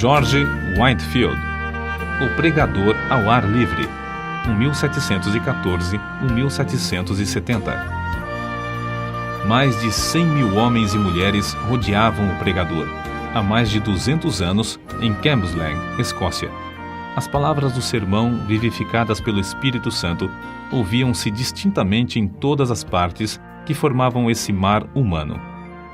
George Whitefield, o pregador ao ar livre, 1714-1770. Mais de 100 mil homens e mulheres rodeavam o pregador, há mais de 200 anos, em Cambuslang, Escócia. As palavras do sermão, vivificadas pelo Espírito Santo, ouviam-se distintamente em todas as partes que formavam esse mar humano.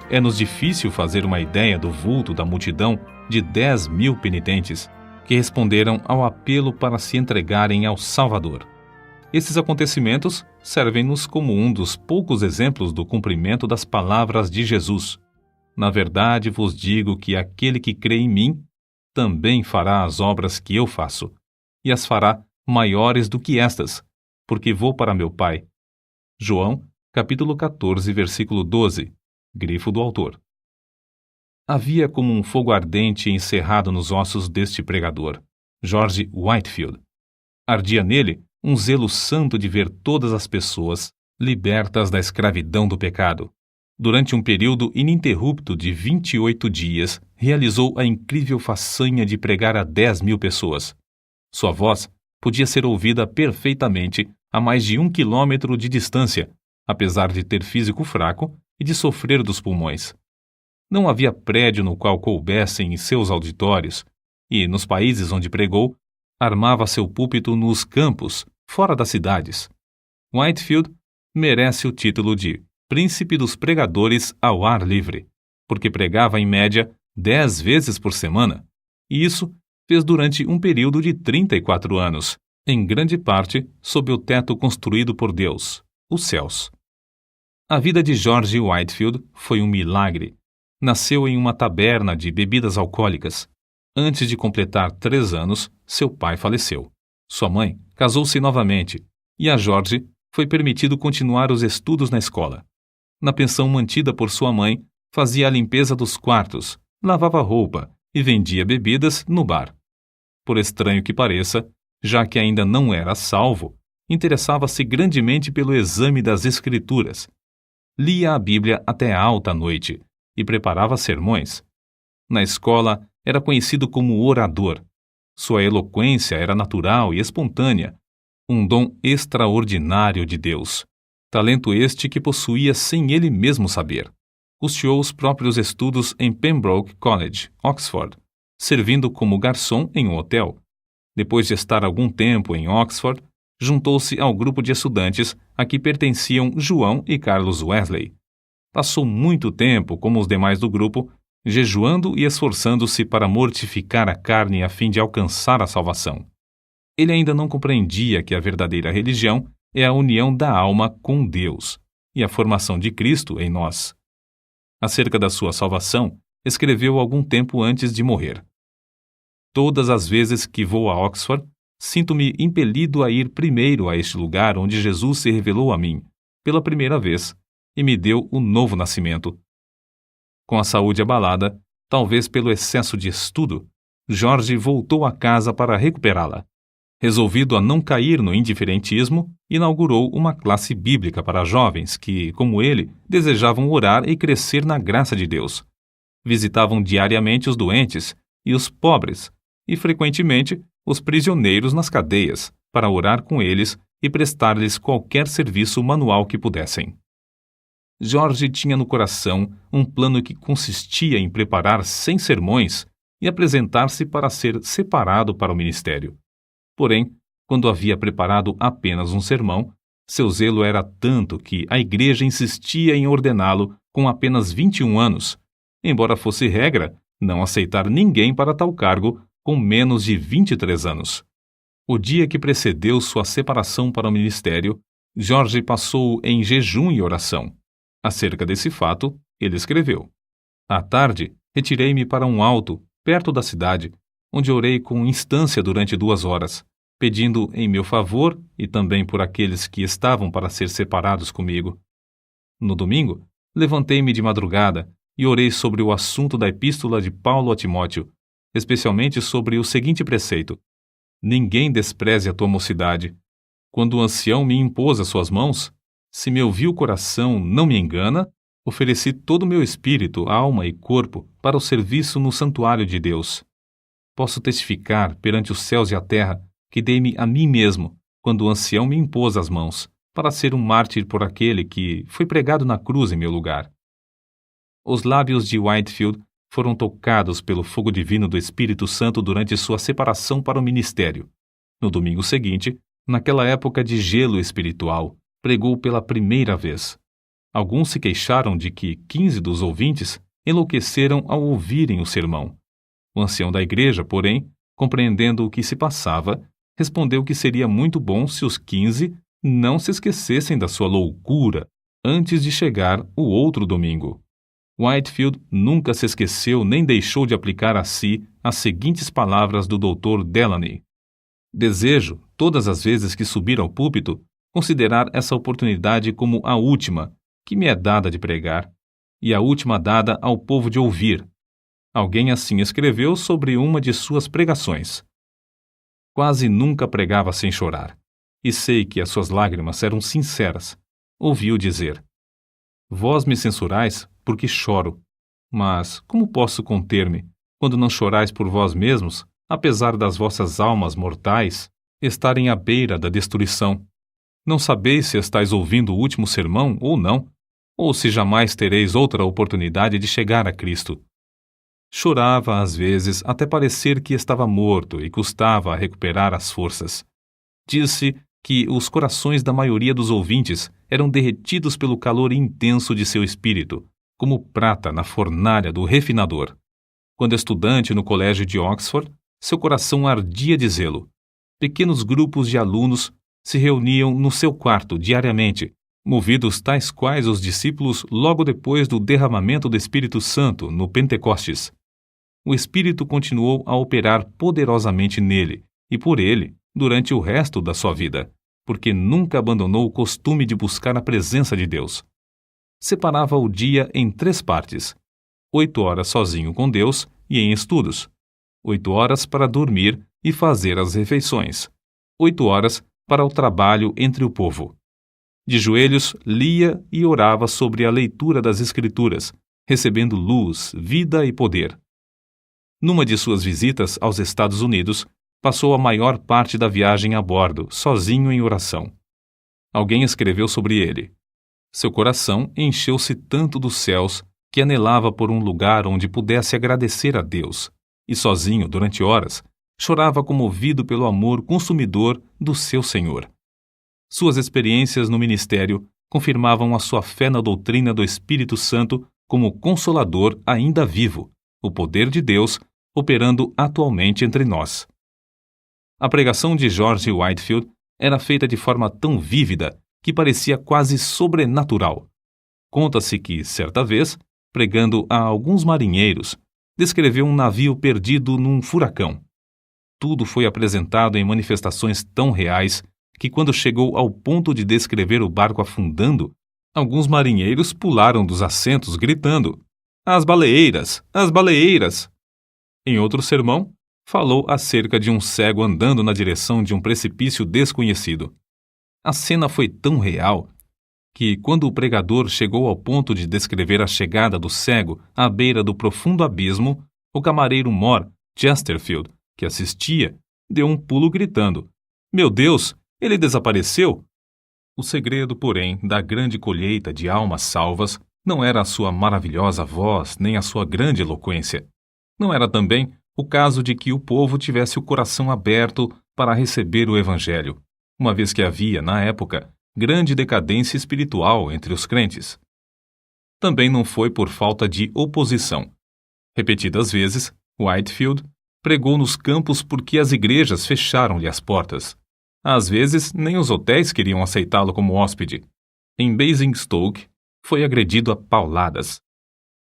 É-nos difícil fazer uma ideia do vulto da multidão de 10 mil penitentes que responderam ao apelo para se entregarem ao Salvador. Esses acontecimentos servem-nos como um dos poucos exemplos do cumprimento das palavras de Jesus. Na verdade vos digo que aquele que crê em mim também fará as obras que eu faço, e as fará maiores do que estas, porque vou para meu Pai. João, capítulo 14, versículo 12, grifo do autor. Havia como um fogo ardente encerrado nos ossos deste pregador, George Whitefield. Ardia nele um zelo santo de ver todas as pessoas libertas da escravidão do pecado. Durante um período ininterrupto de 28 dias, realizou a incrível façanha de pregar a 10 mil pessoas. Sua voz podia ser ouvida perfeitamente a mais de 1 quilômetro de distância, apesar de ter físico fraco e de sofrer dos pulmões. Não havia prédio no qual coubessem em seus auditórios, e, nos países onde pregou, armava seu púlpito nos campos, fora das cidades. Whitefield merece o título de Príncipe dos Pregadores ao ar livre, porque pregava em média 10 vezes por semana, e isso fez durante um período de 34 anos, em grande parte sob o teto construído por Deus, os céus. A vida de George Whitefield foi um milagre. Nasceu em uma taberna de bebidas alcoólicas. Antes de completar 3 anos, seu pai faleceu. Sua mãe casou-se novamente, e a George foi permitido continuar os estudos na escola. Na pensão mantida por sua mãe, fazia a limpeza dos quartos, lavava roupa e vendia bebidas no bar. Por estranho que pareça, já que ainda não era salvo, interessava-se grandemente pelo exame das Escrituras. Lia a Bíblia até alta noite e preparava sermões. Na escola, era conhecido como orador. Sua eloquência era natural e espontânea, um dom extraordinário de Deus. Talento este que possuía sem ele mesmo saber. Custeou os próprios estudos em Pembroke College, Oxford, servindo como garçom em um hotel. Depois de estar algum tempo em Oxford, juntou-se ao grupo de estudantes a que pertenciam João e Carlos Wesley. Passou muito tempo, como os demais do grupo, jejuando e esforçando-se para mortificar a carne a fim de alcançar a salvação. Ele ainda não compreendia que a verdadeira religião é a união da alma com Deus e a formação de Cristo em nós. Acerca da sua salvação, escreveu algum tempo antes de morrer. Todas as vezes que vou a Oxford, sinto-me impelido a ir primeiro a este lugar onde Jesus se revelou a mim, pela primeira vez, e me deu o novo nascimento. Com a saúde abalada, talvez pelo excesso de estudo, George voltou a casa para recuperá-la. Resolvido a não cair no indiferentismo, inaugurou uma classe bíblica para jovens que, como ele, desejavam orar e crescer na graça de Deus. Visitavam diariamente os doentes e os pobres, e frequentemente os prisioneiros nas cadeias, para orar com eles e prestar-lhes qualquer serviço manual que pudessem. George tinha no coração um plano que consistia em preparar 100 sermões e apresentar-se para ser separado para o ministério. Porém, quando havia preparado apenas um sermão, seu zelo era tanto que a igreja insistia em ordená-lo com apenas 21 anos, embora fosse regra não aceitar ninguém para tal cargo com menos de 23 anos. O dia que precedeu sua separação para o ministério, George passou em jejum e oração. Acerca desse fato, ele escreveu: À tarde, retirei-me para um alto, perto da cidade, onde orei com instância durante 2 horas, pedindo em meu favor e também por aqueles que estavam para ser separados comigo. No domingo, levantei-me de madrugada e orei sobre o assunto da epístola de Paulo a Timóteo, especialmente sobre o seguinte preceito: Ninguém despreze a tua mocidade. Quando o ancião me impôs as suas mãos, se meu vil coração não me engana, ofereci todo o meu espírito, alma e corpo para o serviço no santuário de Deus. posso testificar perante os céus e a terra que dei-me a mim mesmo, quando o ancião me impôs as mãos, para ser um mártir por aquele que foi pregado na cruz em meu lugar. Os lábios de Whitefield foram tocados pelo fogo divino do Espírito Santo durante sua separação para o ministério. No domingo seguinte, naquela época de gelo espiritual, pregou pela primeira vez. Alguns se queixaram de que 15 dos ouvintes enlouqueceram ao ouvirem o sermão. O ancião da igreja, porém, compreendendo o que se passava, respondeu que seria muito bom se os 15 não se esquecessem da sua loucura antes de chegar o outro domingo. Whitefield nunca se esqueceu nem deixou de aplicar a si as seguintes palavras do Dr. Delany: desejo, todas as vezes que subir ao púlpito, considerar essa oportunidade como a última que me é dada de pregar e a última dada ao povo de ouvir. Alguém assim escreveu sobre uma de suas pregações. Quase nunca pregava sem chorar, e sei que as suas lágrimas eram sinceras. Ouvi-o dizer: vós me censurais porque choro, mas como posso conter-me quando não chorais por vós mesmos, apesar das vossas almas mortais estarem à beira da destruição? Não sabeis se estáis ouvindo o último sermão ou não, ou se jamais tereis outra oportunidade de chegar a Cristo. Chorava às vezes até parecer que estava morto e custava a recuperar as forças. Disse que os corações da maioria dos ouvintes eram derretidos pelo calor intenso de seu espírito, como prata na fornalha do refinador. Quando estudante no colégio de Oxford, seu coração ardia de zelo. Pequenos grupos de alunos se reuniam no seu quarto diariamente, movidos tais quais os discípulos logo depois do derramamento do Espírito Santo no Pentecostes. O Espírito continuou a operar poderosamente nele e por ele durante o resto da sua vida, porque nunca abandonou o costume de buscar a presença de Deus. Separava o dia em 3 partes: 8 horas sozinho com Deus e em estudos, 8 horas para dormir e fazer as refeições, 8 horas para o trabalho entre o povo. De joelhos, lia e orava sobre a leitura das Escrituras, recebendo luz, vida e poder. Numa de suas visitas aos Estados Unidos, passou a maior parte da viagem a bordo, sozinho em oração. Alguém escreveu sobre ele: seu coração encheu-se tanto dos céus que anelava por um lugar onde pudesse agradecer a Deus, e sozinho, durante horas, chorava comovido pelo amor consumidor do seu Senhor. Suas experiências no ministério confirmavam a sua fé na doutrina do Espírito Santo como Consolador ainda vivo, o poder de Deus operando atualmente entre nós. A pregação de George Whitefield era feita de forma tão vívida que parecia quase sobrenatural. Conta-se que, certa vez, pregando a alguns marinheiros, descreveu um navio perdido num furacão. Tudo foi apresentado em manifestações tão reais que, quando chegou ao ponto de descrever o barco afundando, alguns marinheiros pularam dos assentos gritando: "As baleeiras! As baleeiras!" Em outro sermão, falou acerca de um cego andando na direção de um precipício desconhecido. A cena foi tão real que, quando o pregador chegou ao ponto de descrever a chegada do cego à beira do profundo abismo, o camareiro mor, Chesterfield, que assistia, deu um pulo gritando: "Meu Deus, ele desapareceu!" O segredo, porém, da grande colheita de almas salvas não era a sua maravilhosa voz nem a sua grande eloquência. Não era também o caso de que o povo tivesse o coração aberto para receber o Evangelho, uma vez que havia, na época, grande decadência espiritual entre os crentes. Também não foi por falta de oposição. Repetidas vezes, Whitefield pregou nos campos porque as igrejas fecharam-lhe as portas. Às vezes, nem os hotéis queriam aceitá-lo como hóspede. Em Basingstoke, foi agredido a pauladas.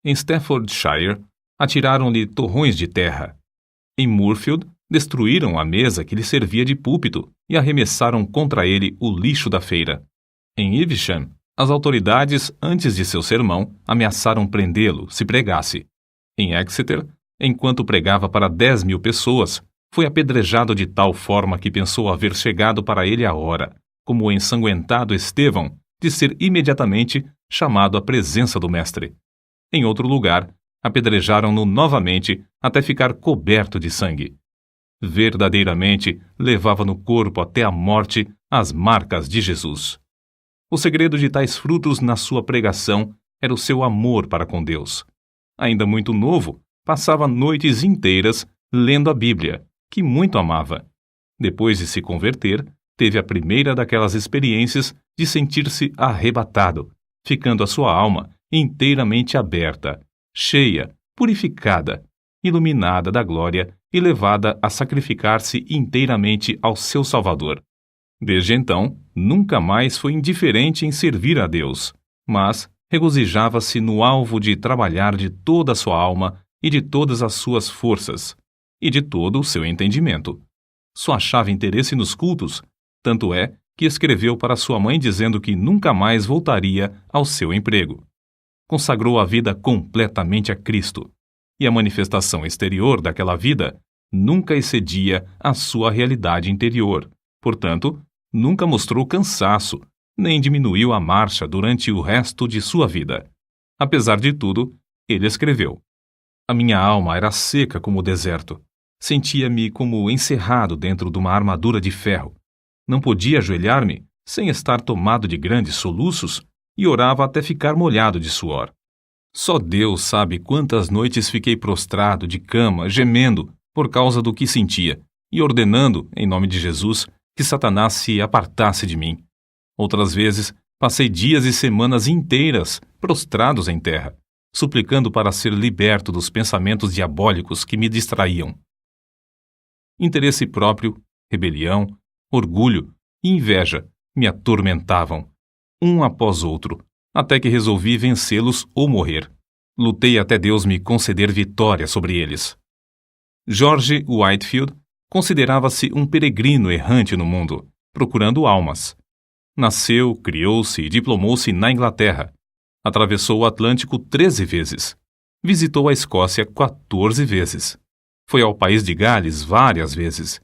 Em Staffordshire, atiraram-lhe torrões de terra. Em Moorfield, destruíram a mesa que lhe servia de púlpito e arremessaram contra ele o lixo da feira. Em Evesham, as autoridades, antes de seu sermão, ameaçaram prendê-lo se pregasse. Em Exeter, enquanto pregava para 10.000 pessoas, foi apedrejado de tal forma que pensou haver chegado para ele a hora, como o ensanguentado Estevão, de ser imediatamente chamado à presença do Mestre. Em outro lugar, Apedrejaram-no novamente até ficar coberto de sangue. Verdadeiramente levava no corpo até a morte as marcas de Jesus. O segredo de tais frutos na sua pregação era o seu amor para com Deus. Ainda muito novo, passava noites inteiras lendo a Bíblia, que muito amava. Depois de se converter, teve a primeira daquelas experiências de sentir-se arrebatado, ficando a sua alma inteiramente aberta, cheia, purificada, iluminada da glória e levada a sacrificar-se inteiramente ao seu Salvador. Desde então, nunca mais foi indiferente em servir a Deus, mas regozijava-se no alvo de trabalhar de toda a sua alma e de todas as suas forças, e de todo o seu entendimento. Só achava interesse nos cultos, tanto é que escreveu para sua mãe dizendo que nunca mais voltaria ao seu emprego. Consagrou a vida completamente a Cristo, e a manifestação exterior daquela vida nunca excedia a sua realidade interior. Portanto, nunca mostrou cansaço, nem diminuiu a marcha durante o resto de sua vida. Apesar de tudo, ele escreveu: "A minha alma era seca como o deserto. Sentia-me como encerrado dentro de uma armadura de ferro. Não podia ajoelhar-me sem estar tomado de grandes soluços e orava até ficar molhado de suor. Só Deus sabe quantas noites fiquei prostrado de cama, gemendo por causa do que sentia e ordenando, em nome de Jesus, que Satanás se apartasse de mim. Outras vezes, passei dias e semanas inteiras prostrados em terra, suplicando para ser liberto dos pensamentos diabólicos que me distraíam. Interesse próprio, rebelião, orgulho e inveja me atormentavam, um após outro, até que resolvi vencê-los ou morrer. Lutei até Deus me conceder vitória sobre eles." George Whitefield considerava-se um peregrino errante no mundo, procurando almas. Nasceu, criou-se e diplomou-se na Inglaterra. Atravessou o Atlântico 13 vezes. Visitou a Escócia 14 vezes. Foi ao país de Gales várias vezes.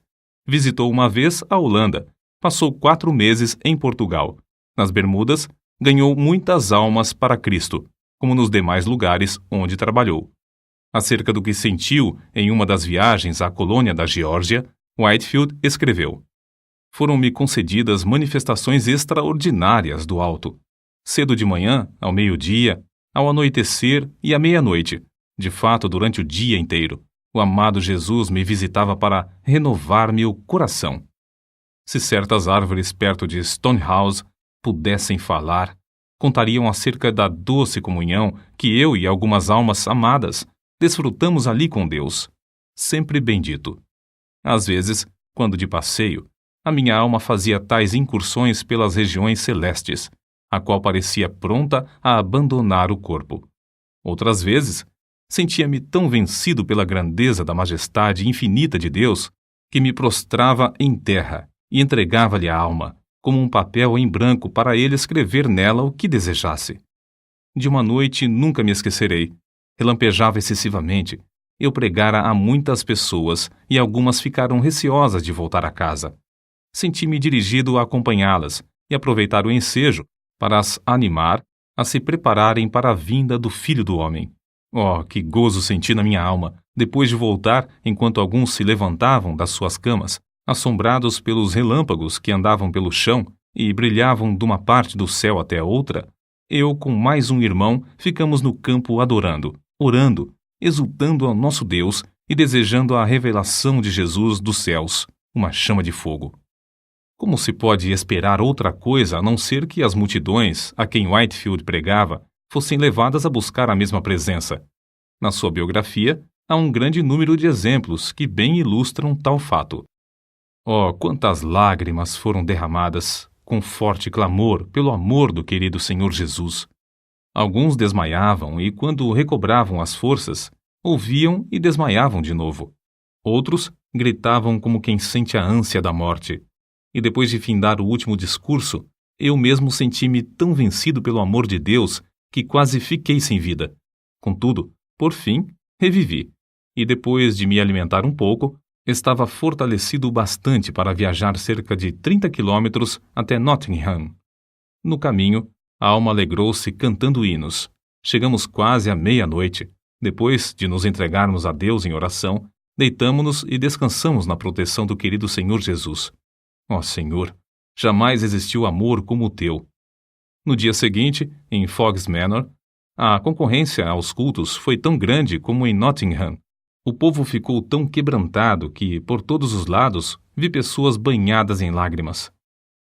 Visitou uma vez a Holanda. Passou 4 meses em Portugal. Nas Bermudas, ganhou muitas almas para Cristo, como nos demais lugares onde trabalhou. Acerca do que sentiu em uma das viagens à colônia da Geórgia, Whitefield escreveu: "Foram-me concedidas manifestações extraordinárias do alto. Cedo de manhã, ao meio-dia, ao anoitecer e à meia-noite, de fato durante o dia inteiro, o amado Jesus me visitava para renovar-me o coração. Se certas árvores perto de Stonehouse pudessem falar, contariam acerca da doce comunhão que eu e algumas almas amadas desfrutamos ali com Deus, sempre bendito. Às vezes, quando de passeio, a minha alma fazia tais incursões pelas regiões celestes, a qual parecia pronta a abandonar o corpo. Outras vezes, sentia-me tão vencido pela grandeza da majestade infinita de Deus que me prostrava em terra e entregava-lhe a alma, como um papel em branco para ele escrever nela o que desejasse. De uma noite nunca me esquecerei. Relampejava excessivamente. Eu pregara a muitas pessoas e algumas ficaram receosas de voltar a casa. Senti-me dirigido a acompanhá-las e aproveitar o ensejo para as animar a se prepararem para a vinda do Filho do Homem. Oh, que gozo senti na minha alma, depois de voltar enquanto alguns se levantavam das suas camas, assombrados pelos relâmpagos que andavam pelo chão e brilhavam de uma parte do céu até a outra. Eu, com mais um irmão, ficamos no campo adorando, orando, exultando ao nosso Deus e desejando a revelação de Jesus dos céus, uma chama de fogo. Como se pode esperar outra coisa a não ser que as multidões a quem Whitefield pregava fossem levadas a buscar a mesma presença? Na sua biografia, há um grande número de exemplos que bem ilustram tal fato. Oh, quantas lágrimas foram derramadas com forte clamor pelo amor do querido Senhor Jesus. Alguns desmaiavam e, quando recobravam as forças, ouviam e desmaiavam de novo. Outros gritavam como quem sente a ânsia da morte. E depois de findar o último discurso, eu mesmo senti-me tão vencido pelo amor de Deus que quase fiquei sem vida. Contudo, por fim, revivi. E depois de me alimentar um pouco, estava fortalecido bastante para viajar cerca de 30 quilômetros até Nottingham. No caminho, a alma alegrou-se cantando hinos. Chegamos quase à meia-noite. Depois de nos entregarmos a Deus em oração, deitamo-nos e descansamos na proteção do querido Senhor Jesus. Ó Senhor, jamais existiu amor como o teu. No dia seguinte, em Fog's Manor, a concorrência aos cultos foi tão grande como em Nottingham. O povo ficou tão quebrantado que, por todos os lados, vi pessoas banhadas em lágrimas.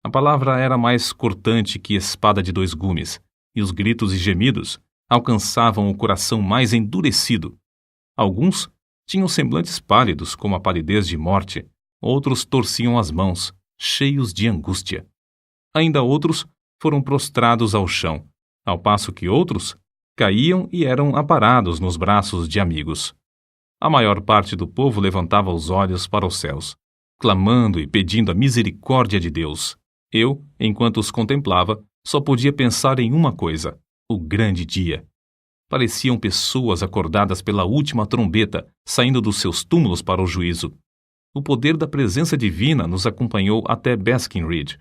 A palavra era mais cortante que espada de 2 gumes, e os gritos e gemidos alcançavam o coração mais endurecido. Alguns tinham semblantes pálidos como a palidez de morte, outros torciam as mãos, cheios de angústia. Ainda outros foram prostrados ao chão, ao passo que outros caíam e eram aparados nos braços de amigos. A maior parte do povo levantava os olhos para os céus, clamando e pedindo a misericórdia de Deus. Eu, enquanto os contemplava, só podia pensar em uma coisa: o grande dia. Pareciam pessoas acordadas pela última trombeta, saindo dos seus túmulos para o juízo. O poder da presença divina nos acompanhou até Basking Ridge,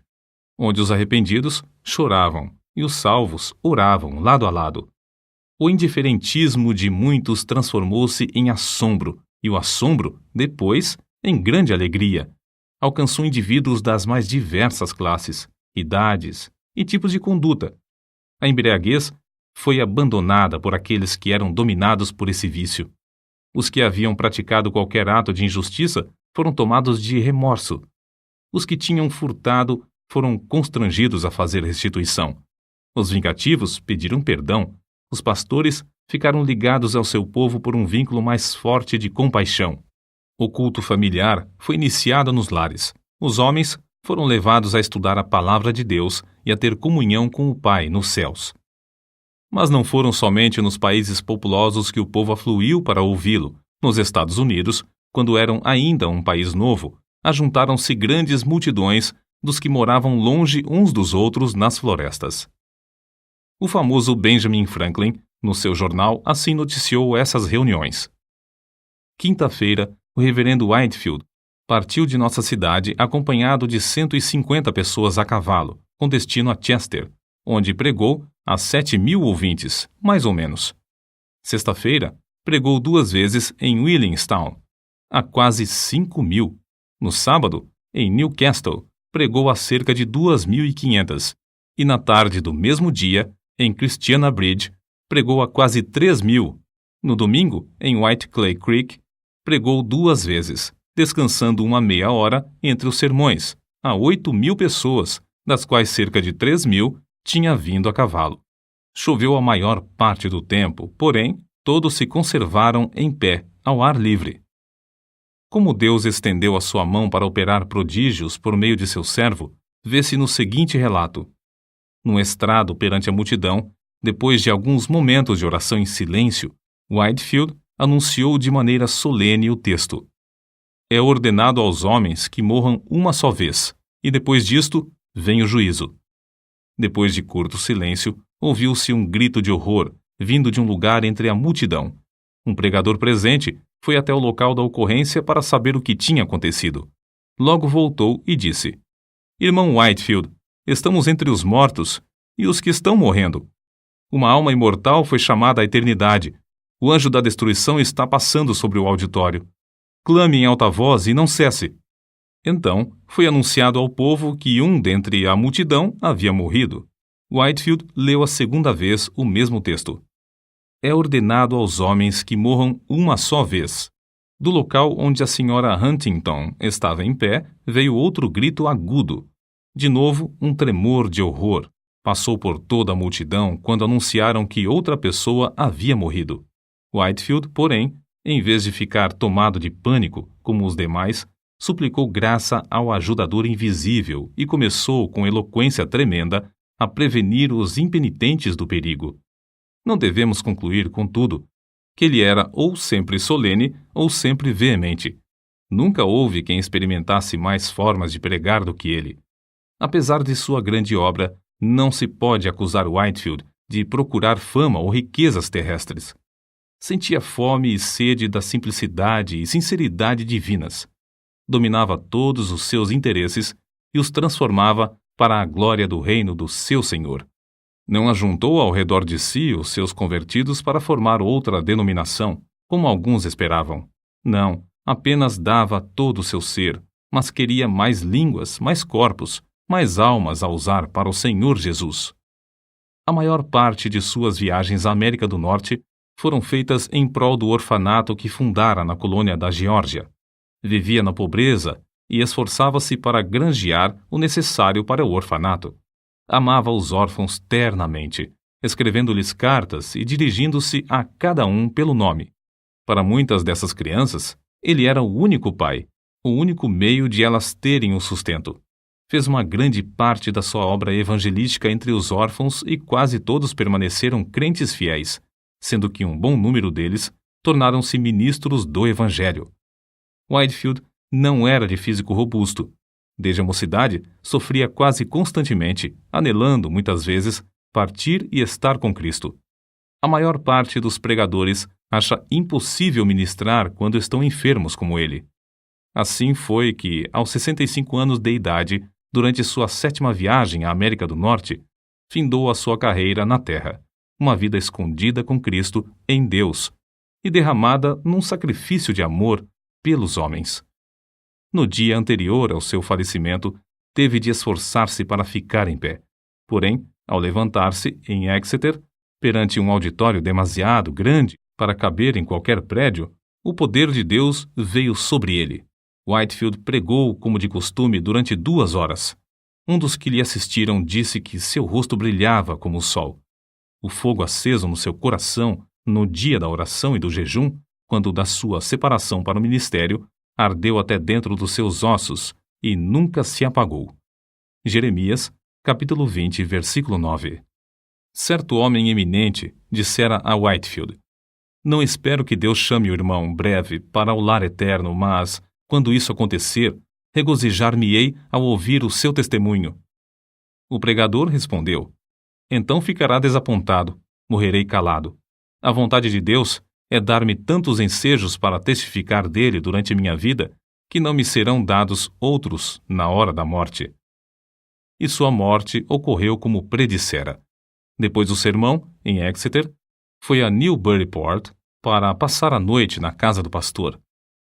onde os arrependidos choravam e os salvos oravam lado a lado. O indiferentismo de muitos transformou-se em assombro, e o assombro, depois, em grande alegria. Alcançou indivíduos das mais diversas classes, idades e tipos de conduta. A embriaguez foi abandonada por aqueles que eram dominados por esse vício. Os que haviam praticado qualquer ato de injustiça foram tomados de remorso. Os que tinham furtado foram constrangidos a fazer restituição. Os vingativos pediram perdão. Os pastores ficaram ligados ao seu povo por um vínculo mais forte de compaixão. O culto familiar foi iniciado nos lares. Os homens foram levados a estudar a palavra de Deus e a ter comunhão com o Pai nos céus. Mas não foram somente nos países populosos que o povo afluiu para ouvi-lo. Nos Estados Unidos, quando eram ainda um país novo, ajuntaram-se grandes multidões dos que moravam longe uns dos outros nas florestas. O famoso Benjamin Franklin, no seu jornal, assim noticiou essas reuniões. Quinta-feira, o reverendo Whitefield partiu de nossa cidade acompanhado de 150 pessoas a cavalo, com destino a Chester, onde pregou a 7.000 ouvintes, mais ou menos. Sexta-feira, pregou 2 vezes em Williamstown, a quase 5.000. No sábado, em Newcastle, pregou a cerca de 2.500. E na tarde do mesmo dia, em Christiana Bridge, pregou a quase 3.000. No domingo, em White Clay Creek, pregou 2 vezes, descansando uma meia hora entre os sermões, a 8.000 pessoas, das quais cerca de 3.000 tinha vindo a cavalo. Choveu a maior parte do tempo, porém, todos se conservaram em pé, ao ar livre. Como Deus estendeu a sua mão para operar prodígios por meio de seu servo, vê-se no seguinte relato. Num estrado perante a multidão, depois de alguns momentos de oração em silêncio, Whitefield anunciou de maneira solene o texto. É ordenado aos homens que morram uma só vez, e depois disto vem o juízo. Depois de curto silêncio, ouviu-se um grito de horror, vindo de um lugar entre a multidão. Um pregador presente foi até o local da ocorrência para saber o que tinha acontecido. Logo voltou e disse: Irmão Whitefield, estamos entre os mortos e os que estão morrendo. Uma alma imortal foi chamada à eternidade. O anjo da destruição está passando sobre o auditório. Clame em alta voz e não cesse. Então, foi anunciado ao povo que um dentre a multidão havia morrido. Whitefield leu a segunda vez o mesmo texto. É ordenado aos homens que morram uma só vez. Do local onde a senhora Huntington estava em pé, veio outro grito agudo. De novo, um tremor de horror. Passou por toda a multidão quando anunciaram que outra pessoa havia morrido. Whitefield, porém, em vez de ficar tomado de pânico, como os demais, suplicou graça ao ajudador invisível e começou, com eloquência tremenda, a prevenir os impenitentes do perigo. Não devemos concluir, contudo, que ele era ou sempre solene ou sempre veemente. Nunca houve quem experimentasse mais formas de pregar do que ele. Apesar de sua grande obra, não se pode acusar Whitefield de procurar fama ou riquezas terrestres. Sentia fome e sede da simplicidade e sinceridade divinas. Dominava todos os seus interesses e os transformava para a glória do reino do seu Senhor. Não ajuntou ao redor de si os seus convertidos para formar outra denominação, como alguns esperavam. Não, apenas dava todo o seu ser, mas queria mais línguas, mais corpos, mais almas a usar para o Senhor Jesus. A maior parte de suas viagens à América do Norte foram feitas em prol do orfanato que fundara na colônia da Geórgia. Vivia na pobreza e esforçava-se para granjear o necessário para o orfanato. Amava os órfãos ternamente, escrevendo-lhes cartas e dirigindo-se a cada um pelo nome. Para muitas dessas crianças, ele era o único pai, o único meio de elas terem o sustento. Fez uma grande parte da sua obra evangelística entre os órfãos e quase todos permaneceram crentes fiéis, sendo que um bom número deles tornaram-se ministros do Evangelho. Whitefield não era de físico robusto. Desde a mocidade, sofria quase constantemente, anelando, muitas vezes, partir e estar com Cristo. A maior parte dos pregadores acha impossível ministrar quando estão enfermos como ele. Assim foi que, aos 65 anos de idade, durante sua 7ª viagem à América do Norte, findou a sua carreira na Terra, uma vida escondida com Cristo em Deus e derramada num sacrifício de amor pelos homens. No dia anterior ao seu falecimento, teve de esforçar-se para ficar em pé. Porém, ao levantar-se em Exeter, perante um auditório demasiado grande para caber em qualquer prédio, o poder de Deus veio sobre ele. Whitefield pregou como de costume durante 2 horas. Um dos que lhe assistiram disse que seu rosto brilhava como o sol. O fogo aceso no seu coração, no dia da oração e do jejum, quando da sua separação para o ministério, ardeu até dentro dos seus ossos e nunca se apagou. Jeremias, capítulo 20, versículo 9. Certo homem eminente dissera a Whitefield: "Não espero que Deus chame o irmão breve para o lar eterno, mas, quando isso acontecer, regozijar-me-ei ao ouvir o seu testemunho." O pregador respondeu: "Então ficará desapontado, morrerei calado. A vontade de Deus é dar-me tantos ensejos para testificar dele durante minha vida, que não me serão dados outros na hora da morte." E sua morte ocorreu como predissera. Depois do sermão, em Exeter, foi a Newburyport para passar a noite na casa do pastor.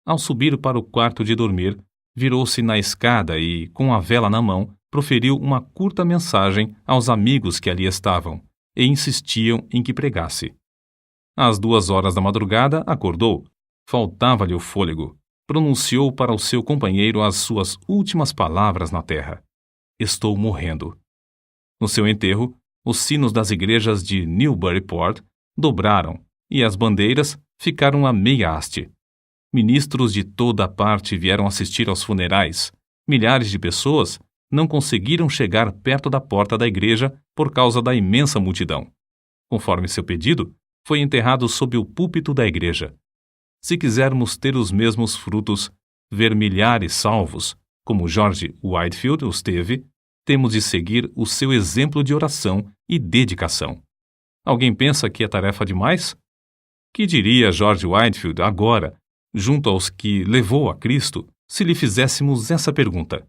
Ao subir para o quarto de dormir, virou-se na escada e, com a vela na mão, proferiu uma curta mensagem aos amigos que ali estavam e insistiam em que pregasse. Às 2 horas da madrugada, acordou. Faltava-lhe o fôlego. Pronunciou para o seu companheiro as suas últimas palavras na terra: "Estou morrendo." No seu enterro, os sinos das igrejas de Newburyport dobraram e as bandeiras ficaram a meia haste. Ministros de toda a parte vieram assistir aos funerais. Milhares de pessoas não conseguiram chegar perto da porta da igreja por causa da imensa multidão. Conforme seu pedido, foi enterrado sob o púlpito da igreja. Se quisermos ter os mesmos frutos, ver milhares salvos, como George Whitefield os teve, temos de seguir o seu exemplo de oração e dedicação. Alguém pensa que é tarefa demais? Que diria George Whitefield agora, junto aos que levou a Cristo, se lhe fizéssemos essa pergunta?